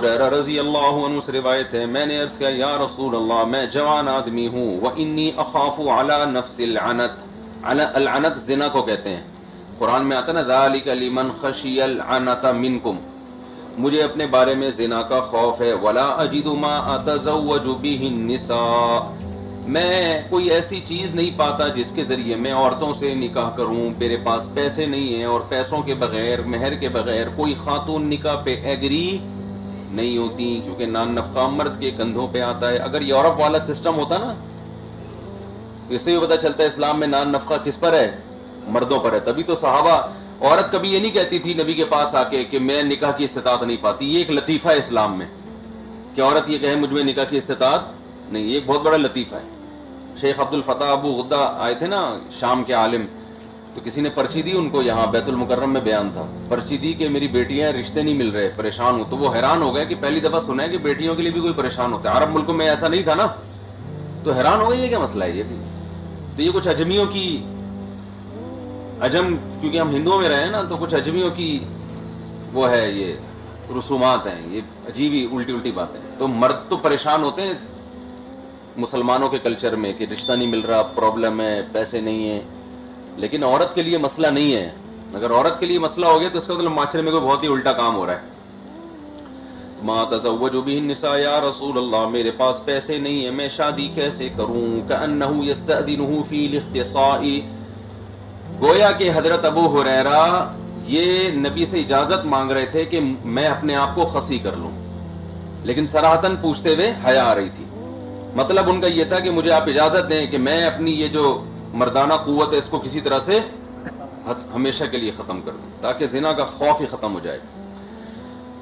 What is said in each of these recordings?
ہریرہ رضی اللہ عنہ سے روایت ہے میں نے عرض کیا یا رسول اللہ میں جوان آدمی ہوں وانی اخاف علی نفس العنت، العنت زنا کو کہتے ہیں، قرآن میں آتا ہے نا ذالک لمن خشی العنت منکم، مجھے اپنے بارے میں زنا کا خوف ہے، ولا اجد ما اتزوج به النساء، میں کوئی ایسی چیز نہیں پاتا جس کے ذریعے میں عورتوں سے نکاح کروں، میرے پاس پیسے نہیں ہیں اور پیسوں کے بغیر مہر کے بغیر کوئی خاتون نکاح پہ ایگری نہیں ہوتی، کیونکہ نان نفقہ مرد کے کندھوں پہ آتا ہے۔ اگر یورپ والا سسٹم ہوتا نا، اس سے بھی پتہ چلتا ہے اسلام میں نان نفقہ کس پر ہے، مردوں پر ہے۔ تبھی تو صحابہ، عورت کبھی یہ نہیں کہتی تھی نبی کے پاس آ کے کہ میں نکاح کی استطاعت نہیں پاتی، یہ ایک لطیفہ ہے اسلام میں کہ عورت یہ کہے مجھ میں نکاح کی استطاعت نہیں، یہ ایک بہت بڑا لطیفہ ہے۔ شیخ عبد الفتاح ابو غدہ آئے تھے نا شام کے عالم، تو کسی نے پرچی دی ان کو، یہاں بیت المکرم میں بیان تھا، پرچی دی کہ میری بیٹیاں رشتے نہیں مل رہے، پریشان ہوں، تو وہ حیران ہو گئے کہ پہلی دفعہ سنا ہے کہ بیٹیوں کے لیے بھی کوئی پریشان ہوتا ہے، عرب ملکوں میں ایسا نہیں تھا نا، تو حیران ہو گئے یہ کیا مسئلہ ہے یہ بھی، تو یہ کچھ اجمیوں کی، عجم کیونکہ ہم ہندوؤں میں رہے ہیں نا، تو کچھ اجمیوں کی وہ ہے، یہ رسومات ہیں، یہ عجیب ہی الٹی الٹی باتیں، تو مرد تو پریشان ہوتے ہیں مسلمانوں کے کلچر میں کہ رشتہ نہیں مل رہا، پرابلم ہے، پیسے نہیں ہیں، لیکن عورت کے لیے مسئلہ نہیں ہے۔ اگر عورت کے لیے مسئلہ ہو گیا تو اس کا مطلب معاشرے میں کوئی بہت ہی الٹا کام ہو رہا ہے۔ ما تزوج به النساء یا رسول اللہ، میرے پاس پیسے نہیں ہیں، میں شادی کیسے کروں؟ کأنه یستأذنه فی الاختصاء، گویا کہ حضرت ابو ہریرہ یہ نبی سے اجازت مانگ رہے تھے کہ میں اپنے آپ کو خصی کر لوں، لیکن صراحتاً پوچھتے ہوئے حیا آ رہی تھی۔ مطلب ان کا یہ تھا کہ مجھے آپ اجازت دیں کہ میں اپنی یہ جو مردانہ قوت ہے اس کو کسی طرح سے ہمیشہ کے لیے ختم کر دوں، تاکہ زنا کا خوف ہی ختم ہو جائے۔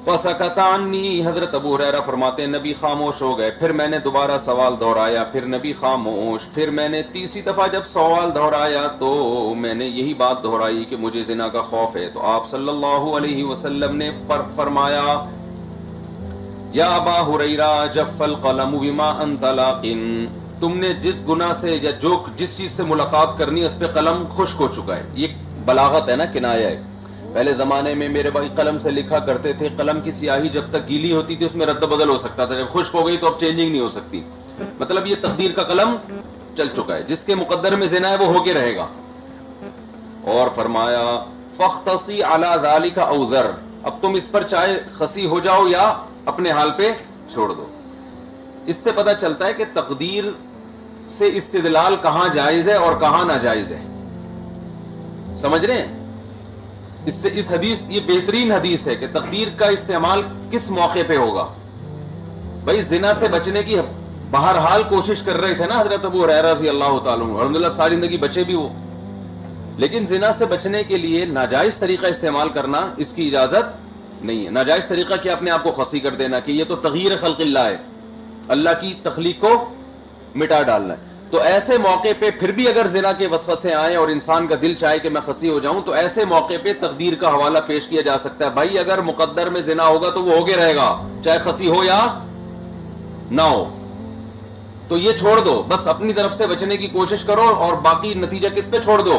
فسکت عنی، حضرت ابو ہریرہ فرماتے ہیں نبی خاموش ہو گئے، پھر میں نے دوبارہ سوال دہرایا، پھر نبی خاموش، پھر میں نے تیسری دفعہ جب سوال دہرایا تو میں نے یہی بات دہرائی کہ مجھے زنا کا خوف ہے، تو آپ صلی اللہ علیہ وسلم نے فرمایا یا ابا ہریرہ جف القلم بما انت لاقٍ، تم نے جس گناہ سے یا جس چیز سے ملاقات کرنی ہے اس پہ قلم خشک ہو چکا ہے۔ یہ بلاغت ہے نا، کنایہ ہے۔ پہلے زمانے میں میرے بھائی قلم سے لکھا کرتے تھے، قلم کی سیاہی جب تک گیلی ہوتی تھی اس میں رد و بدل ہو سکتا تھا، جب خشک ہو گئی تو اب چینجنگ نہیں ہو سکتی، مطلب یہ تقدیر کا قلم چل چکا ہے، جس کے مقدر میں زنا ہے وہ ہو کے رہے گا۔ اور فرمایا فاختصی علی ذلک او ذر، اب تم اس پر چاہے خسی ہو جاؤ یا اپنے حال پہ چھوڑ دو۔ اس سے پتہ چلتا ہے کہ تقدیر سے استدلال کہاں جائز ہے اور کہاں ناجائز ہے، سمجھ رہے ہیں؟ اس سے اس حدیث، یہ بہترین حدیث ہے کہ تقدیر کا استعمال کس موقع پہ ہوگا۔ بھائی زنا سے بچنے کی بہرحال کوشش کر رہے تھے نا حضرت ابو ہریرہ رضی اللہ تعالیٰ عنہ، الحمدللہ ساری زندگی بچے بھی وہ، لیکن زنا سے بچنے کے لیے ناجائز طریقہ استعمال کرنا اس کی اجازت نہیں ہے۔ ناجائز طریقہ کیا؟ اپنے آپ کو خصی کر دینا، کہ یہ تو تغییر خلق اللہ ہے، اللہ کی تخلیق کو مٹا ڈالنا ہے۔ تو ایسے موقع پہ پھر بھی اگر زنا کے وسوسے آئیں اور انسان کا دل چاہے کہ میں خصی ہو جاؤں، تو ایسے موقع پہ تقدیر کا حوالہ پیش کیا جا سکتا ہے۔ بھائی اگر مقدر میں زنا ہوگا تو وہ ہوگے رہے گا، چاہے خصی ہو یا نہ ہو، تو یہ چھوڑ دو، بس اپنی طرف سے بچنے کی کوشش کرو اور باقی نتیجہ کس پہ چھوڑ دو؟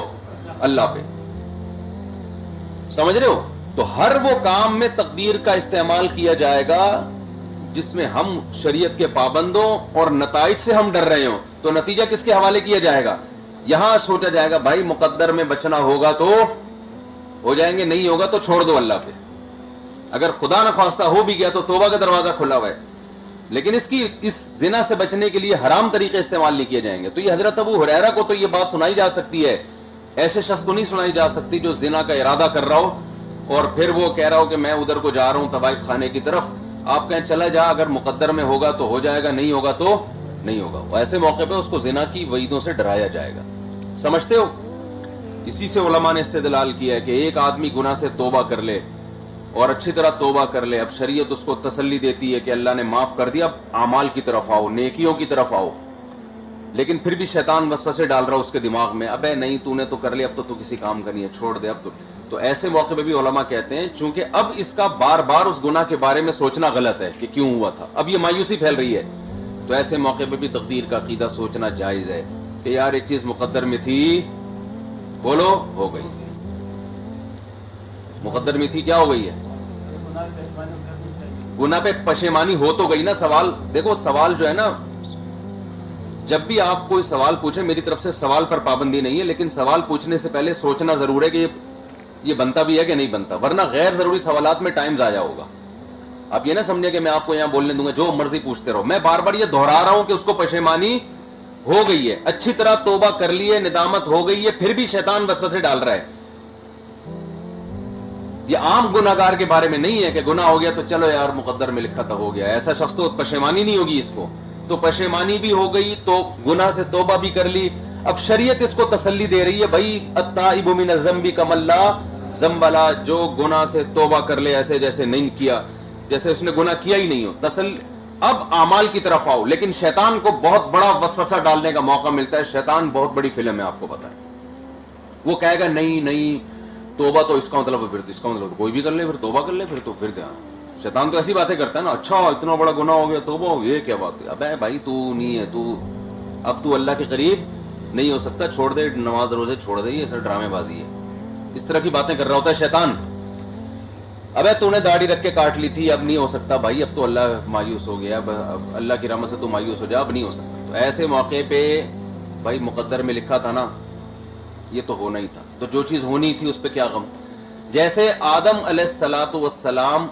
اللہ پہ، سمجھ رہے ہو؟ تو ہر وہ کام میں تقدیر کا استعمال کیا جائے گا جس میں ہم شریعت کے پابندوں اور نتائج سے ہم ڈر رہے ہوں، تو نتیجہ کس کے حوالے کیا جائے گا؟ یہاں سوچا جائے گا بھائی مقدر میں بچنا ہوگا تو ہو جائیں گے، نہیں ہوگا تو چھوڑ دو اللہ پہ۔ اگر خدا نہ خواستہ ہو بھی گیا تو توبہ کا دروازہ کھلا ہوا ہے، لیکن اس زنا سے بچنے کے لیے حرام طریقے استعمال نہیں کیے جائیں گے۔ تو یہ حضرت ابو ہریرہ کو تو یہ بات سنائی جا سکتی ہے، ایسے شخص کو نہیں سنائی جا سکتی جو زنا کا ارادہ کر رہا ہو اور پھر وہ کہہ رہا ہو کہ میں ادھر کو جا رہا ہوں طوائف خانے کی طرف، آپ کہیں چلا جا، اگر مقدر میں ہوگا تو ہو جائے گا، نہیں ہوگا تو نہیں ہوگا۔ ایسے موقع پہ اس کو زنا کی وعیدوں سے ڈرایا جائے گا، سمجھتے ہو؟ اسی سے علماء نے استدلال کیا ہے کہ ایک آدمی گناہ سے توبہ کر لے اور اچھی طرح توبہ کر لے، اب شریعت اس کو تسلی دیتی ہے کہ اللہ نے معاف کر دیا، اب اعمال کی طرف آؤ، نیکیوں کی طرف آؤ، لیکن پھر بھی شیطان وسوسے ڈال رہا اس کے دماغ میں، ابے نہیں تو نے تو کر لیا، اب تو کسی کام کا نہیں ہے، چھوڑ دے اب تو ایسے موقع پہ بھی علماء کہتے ہیں چونکہ اب اس کا بار بار اس گناہ کے بارے میں سوچنا غلط ہے کہ کیوں ہوا تھا، اب یہ مایوسی پھیل رہی ہے، تو ایسے موقع پہ بھی تقدیر کا عقیدہ سوچنا جائز ہے کہ یار ایک چیز مقدر میں تھی، بولو ہو گئی، مقدر میں تھی کیا ہو گئی ہے، گناہ پہ پشیمانی ہو تو گئی نا. سوال دیکھو, سوال جو ہے نا, جب بھی آپ کوئی سوال پوچھیں, میری طرف سے سوال پر پابندی نہیں ہے, لیکن سوال پوچھنے سے پہلے سوچنا ضرور ہے کہ یہ بنتا بھی ہے کہ نہیں بنتا, ورنہ غیر ضروری سوالات میں ٹائم ضائع ہوگا. آپ یہ نہ سمجھے کہ میں آپ کو یہاں بولنے دوں گا جو مرضی پوچھتے رہو. میں بار بار یہ دہرا رہا ہوں کہ اس کو پشیمانی ہو گئی ہے, اچھی طرح توبہ کر لی ہے, ندامت ہو گئی ہے, پھر بھی شیطان وسوسے ڈال رہا ہے. یہ عام گناہگار کے بارے میں نہیں ہے کہ گناہ ہو گیا تو چلو یار مقدر میں لکھا تھا ہو گیا. ایسا شخص تو پشیمانی نہیں ہوگی اس کو, تو پشیمانی بھی ہو گئی تو گناہ سے توبہ بھی کر لی. اب شریعت اس کو تسلی دے رہی ہے, بھائی التائب من الذنب کمن لا ذنب له, جو گناہ سے توبہ کر لے ایسے جیسے نہیں کیا, جیسے اس نے گناہ کیا ہی نہیں ہو. اب اعمال کی طرف آؤ. لیکن شیطان کو بہت بڑا وسوسہ ڈالنے کا موقع ملتا ہے. شیطان بہت بڑی فلم ہے, آپ کو پتا ہے. وہ کہے گا نہیں نہیں توبہ تو اس کا مطلب ہے, پھر اس کا مطلب کوئی بھی کر لے, پھر توبہ کر لے, پھر دھیان. شیطان تو ایسی باتیں کرتا ہے نا, اچھا اتنا بڑا گناہ ہو گیا توبہ ہو گیا, یہ کیا بات ہے. ابے بھائی تو نہیں ہے, اب تو اللہ کے قریب نہیں ہو سکتا, چھوڑ دے نماز روزے, چھوڑ دے, یہ سب ڈرامے بازی ہے. اس طرح کی باتیں کر رہا ہوتا ہے شیطان. ابے تو نے داڑھی رکھ کے کاٹ لی تھی, اب نہیں ہو سکتا بھائی, اب تو اللہ مایوس ہو گیا, اب اللہ کی رحمت سے تو مایوس ہو جا, اب نہیں ہو سکتا. تو ایسے موقع پہ بھائی مقدر میں لکھا تھا نا, یہ تو ہونا ہی تھا, تو جو چیز ہونی تھی اس پہ کیا غم. جیسے آدم علیہ الصلوۃ والسلام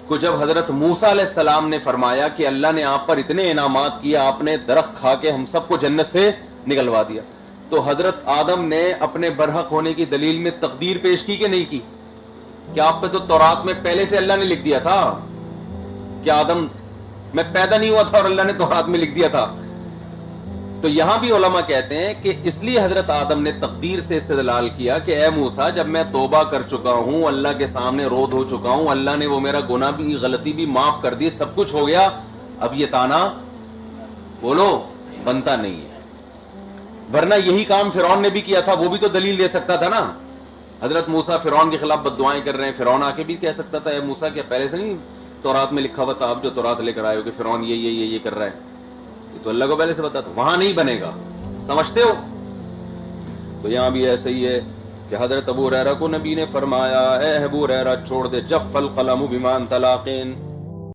کو جب حضرت موسیٰ علیہ السلام نے فرمایا کہ اللہ نے آپ پر اتنے انعامات کیے, آپ نے درخت کھا کے ہم سب کو جنت سے نکلوا دیا, تو حضرت آدم نے اپنے برحق ہونے کی دلیل میں تقدیر پیش کی کہ نہیں کی؟ کہ آپ پہ تو تورات میں پہلے سے اللہ نے لکھ دیا تھا کہ آدم میں پیدا نہیں ہوا تھا اور اللہ نے تورات میں لکھ دیا تھا. تو یہاں بھی علماء کہتے ہیں کہ اس لیے حضرت آدم نے تقدیر سے استدلال کیا کہ اے موسیٰ, جب میں توبہ کر چکا ہوں, اللہ کے سامنے رود ہو چکا ہوں, اللہ نے وہ میرا گناہ بھی غلطی بھی معاف کر دی, سب کچھ ہو گیا, اب یہ تانا بولو بنتا نہیں ہے. ورنہ یہی کام فرعون نے بھی کیا تھا, وہ بھی تو دلیل دے سکتا تھا نا. حضرت موسیٰ فرعون کے خلاف بد دعائیں کر رہے ہیں, فرعون آ کے بھی کہہ سکتا تھا اے موسیٰ کیا پہلے سے نہیں تورات میں لکھا ہوا تھا, آپ جو تورات لے کر آئے ہو کہ فرعون یہ کر رہا ہے, تو اللہ کو پہلے سے بتا تھا. وہاں نہیں بنے گا, سمجھتے ہو. تو یہاں بھی ایسے ہی ہے کہ حضرت ابو ہریرہ کو نبی نے فرمایا اے ابو ہریرہ چھوڑ دے, جف القلم بما انت لاقٍ,